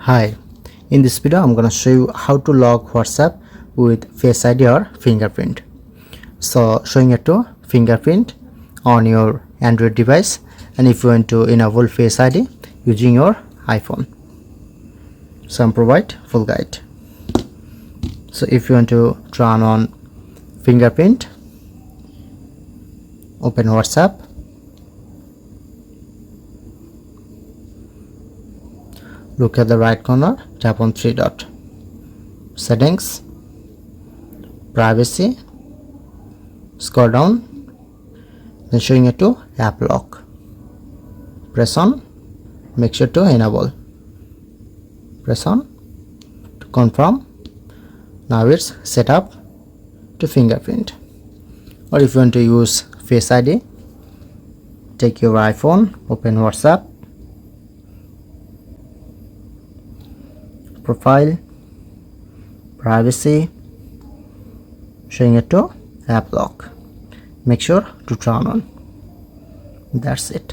Hi, in this video I'm gonna show you how to lock WhatsApp with Face ID or fingerprint. So showing it to fingerprint on your Android device, and if you want to enable Face ID using your iPhone. So I'm provide full guide. So if you want to turn on fingerprint, open WhatsApp. Look at the right corner, tap on three dot. Settings, privacy, scroll down, then showing it to app lock. Press on, make sure to enable. Press on to confirm. Now it's set up to fingerprint. Or if you want to use Face ID, take your iPhone, open WhatsApp, profile, privacy, showing it to app lock. Make sure to turn on. That's it.